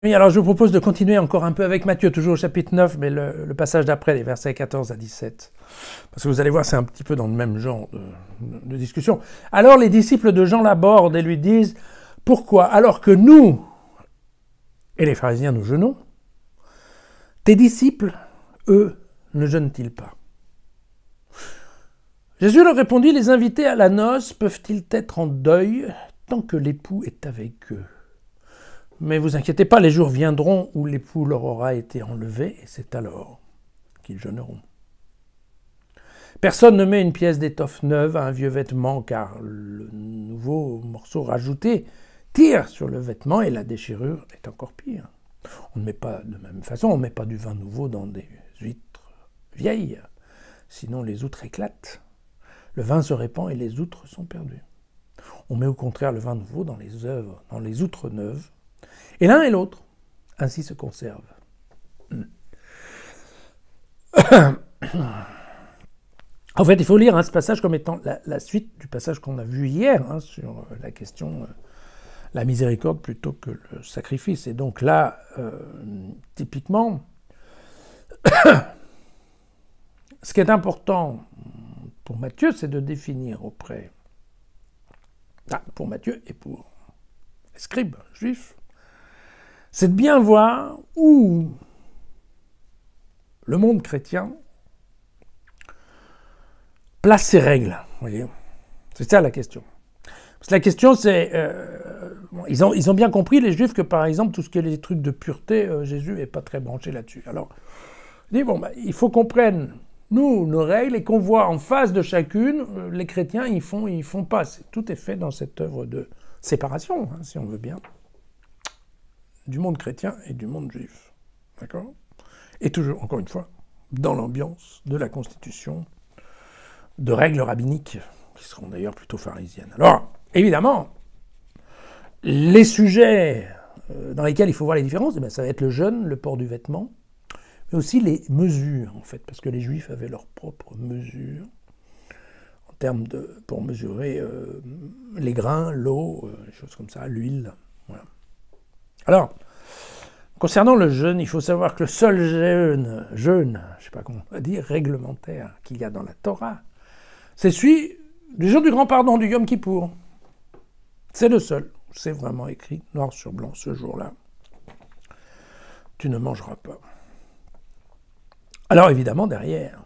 Oui, alors je vous propose de continuer encore un peu avec Matthieu, toujours au chapitre 9, mais le passage d'après, les versets 14 à 17. Parce que vous allez voir, c'est un petit peu dans le même genre de discussion. Alors les disciples de Jean l'abordent et lui disent « Pourquoi, alors que nous, et les pharisiens, nous jeûnons, tes disciples, eux, ne jeûnent-ils pas ?» Jésus leur répondit « Les invités à la noce peuvent-ils être en deuil tant que l'époux est avec eux ? Mais vous inquiétez pas, les jours viendront où l'époux leur aura été enlevé, et c'est alors qu'ils jeûneront. Personne ne met une pièce d'étoffe neuve à un vieux vêtement, car le nouveau morceau rajouté tire sur le vêtement et la déchirure est encore pire. On ne met pas de même façon, on ne met pas du vin nouveau dans des huîtres vieilles, sinon les outres éclatent. Le vin se répand et les outres sont perdues. On met au contraire le vin nouveau dans les outres neuves, et l'un et l'autre, ainsi se conservent. En fait, il faut lire ce passage comme étant la suite du passage qu'on a vu hier sur la question la miséricorde plutôt que le sacrifice. Et donc là, typiquement, ce qui est important pour Matthieu, c'est de définir pour Matthieu et pour les scribes juifs, c'est de bien voir où le monde chrétien place ses règles. Voyez, c'est ça la question. Parce que la question, c'est... ils ont bien compris, les Juifs, que par exemple, tout ce qui est les trucs de pureté, Jésus n'est pas très branché là-dessus. Alors, il faut qu'on prenne, nous, nos règles, et qu'on voit en face de chacune, les chrétiens, ils font pas. Tout est fait dans cette œuvre de séparation, si on veut bien, du monde chrétien et du monde juif. D'accord ? Et toujours, encore une fois, dans l'ambiance de la Constitution, de règles rabbiniques, qui seront d'ailleurs plutôt pharisiennes. Alors, évidemment, les sujets dans lesquels il faut voir les différences, ça va être le jeûne, le port du vêtement, mais aussi les mesures, en fait, parce que les Juifs avaient leurs propres mesures en termes pour mesurer les grains, l'eau, des choses comme ça, l'huile. Voilà. Alors, concernant le jeûne, il faut savoir que le seul jeûne, je sais pas comment on va dire, réglementaire qu'il y a dans la Torah, c'est celui du jour du grand pardon, du Yom Kippour. C'est le seul. C'est vraiment écrit noir sur blanc ce jour-là. Tu ne mangeras pas. Alors évidemment, derrière,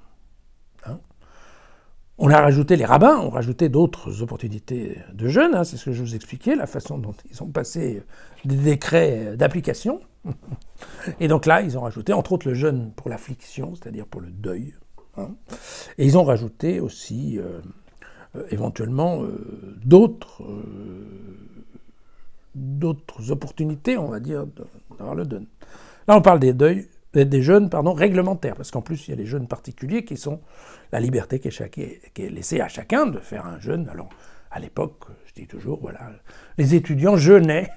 on a rajouté, les rabbins ont rajouté d'autres opportunités de jeûne, c'est ce que je vous expliquais, la façon dont ils ont passé des décrets d'application. Et donc là, ils ont rajouté, entre autres, le jeûne pour l'affliction, c'est-à-dire pour le deuil. Et ils ont rajouté aussi, éventuellement, d'autres opportunités, on va dire, d'avoir le deuil. Là, on parle des jeûnes réglementaires, parce qu'en plus, il y a les jeûnes particuliers qui sont la liberté qui est laissée à chacun de faire un jeûne. Alors, à l'époque, je dis toujours, voilà, les étudiants jeûnaient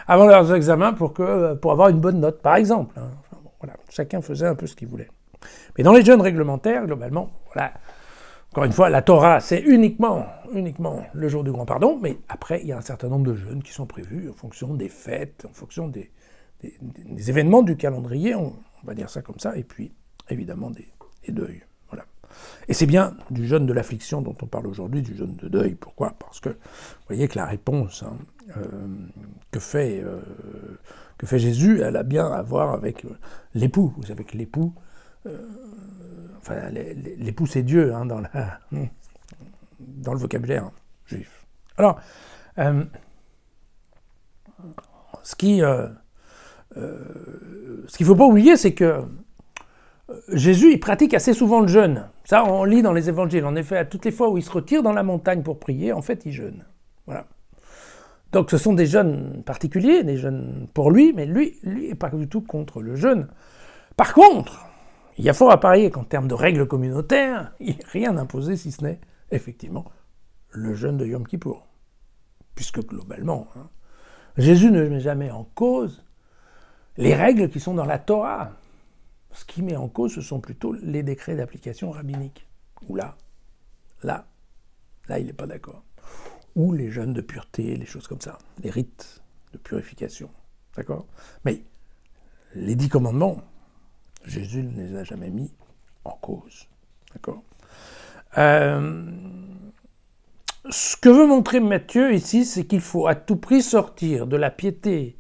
avant leurs examens pour avoir une bonne note, par exemple. Enfin, bon, voilà, chacun faisait un peu ce qu'il voulait. Mais dans les jeûnes réglementaires, globalement, voilà, encore une fois, la Torah, c'est uniquement le jour du grand pardon, mais après, il y a un certain nombre de jeûnes qui sont prévus en fonction des fêtes, en fonction des événements du calendrier, on va dire ça comme ça, et puis, évidemment, des deuils. Voilà. Et c'est bien du jeûne de l'affliction dont on parle aujourd'hui, du jeûne de deuil. Pourquoi ? Parce que, vous voyez que la réponse que fait Jésus, elle a bien à voir avec l'époux. Vous savez que l'époux, l'époux c'est Dieu dans le vocabulaire juif. Alors, ce qu'il ne faut pas oublier, c'est que Jésus, il pratique assez souvent le jeûne. Ça, on lit dans les évangiles. En effet, à toutes les fois où il se retire dans la montagne pour prier, en fait, il jeûne. Voilà. Donc, ce sont des jeûnes particuliers, des jeûnes pour lui, mais lui n'est pas du tout contre le jeûne. Par contre, il y a fort à parier qu'en termes de règles communautaires, il n'y a rien imposé si ce n'est, effectivement, le jeûne de Yom Kippour. Puisque, globalement, Jésus ne met jamais en cause les règles qui sont dans la Torah. Ce qui met en cause, ce sont plutôt les décrets d'application rabbinique. Ou là, il n'est pas d'accord. Ou les jeûnes de pureté, les choses comme ça, les rites de purification. D'accord? Mais les 10 commandements, Jésus ne les a jamais mis en cause. D'accord? Ce que veut montrer Matthieu ici, c'est qu'il faut à tout prix sortir de la piété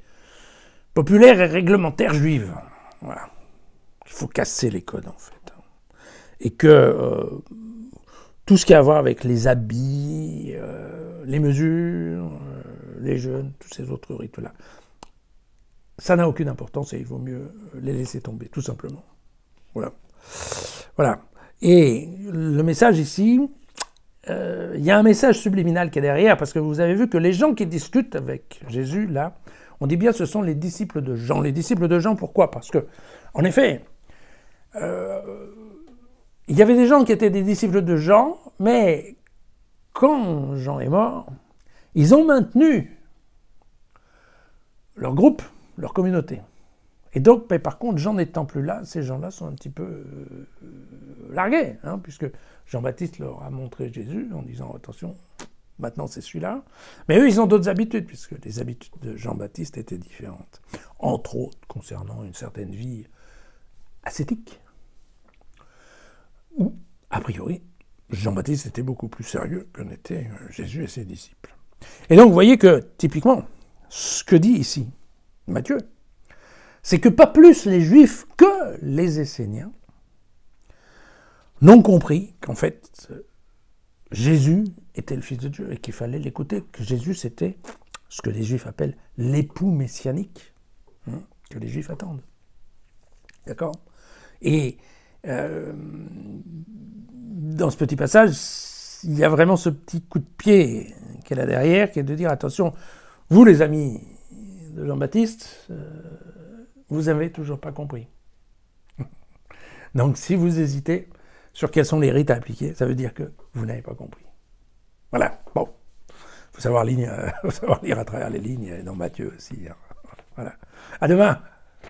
populaire et réglementaire juive. Voilà. Il faut casser les codes, en fait. Et que tout ce qui a à voir avec les habits, les mesures, les jeûnes, tous ces autres rites-là, ça n'a aucune importance et il vaut mieux les laisser tomber, tout simplement. Voilà. Voilà. Et le message ici, il y a un message subliminal qui est derrière, parce que vous avez vu que les gens qui discutent avec Jésus, là, on dit bien ce sont les disciples de Jean. Les disciples de Jean, pourquoi? Parce que, en effet, il y avait des gens qui étaient des disciples de Jean, mais quand Jean est mort, ils ont maintenu leur groupe, leur communauté. Et donc, mais par contre, Jean n'étant plus là, ces gens-là sont un petit peu largués, hein, puisque Jean-Baptiste leur a montré Jésus en disant « Attention, maintenant c'est celui-là ». Mais eux, ils ont d'autres habitudes, puisque les habitudes de Jean-Baptiste étaient différentes. Entre autres, concernant une certaine vie ascétique. Où, a priori, Jean-Baptiste était beaucoup plus sérieux que n'étaient Jésus et ses disciples. Et donc, vous voyez que, typiquement, ce que dit ici Matthieu, c'est que pas plus les Juifs que les Esséniens n'ont compris qu'en fait, Jésus était le Fils de Dieu et qu'il fallait l'écouter, que Jésus c'était ce que les Juifs appellent l'époux messianique, hein, que les Juifs attendent. D'accord? Et dans ce petit passage, il y a vraiment ce petit coup de pied qu'elle a derrière, qui est de dire, attention, vous les amis de Jean-Baptiste, vous n'avez toujours pas compris. Donc si vous hésitez sur quels sont les rites à appliquer, ça veut dire que vous n'avez pas compris. Voilà, bon. Il faut savoir lire à travers les lignes, dans Matthieu aussi. Hein. Voilà. À demain.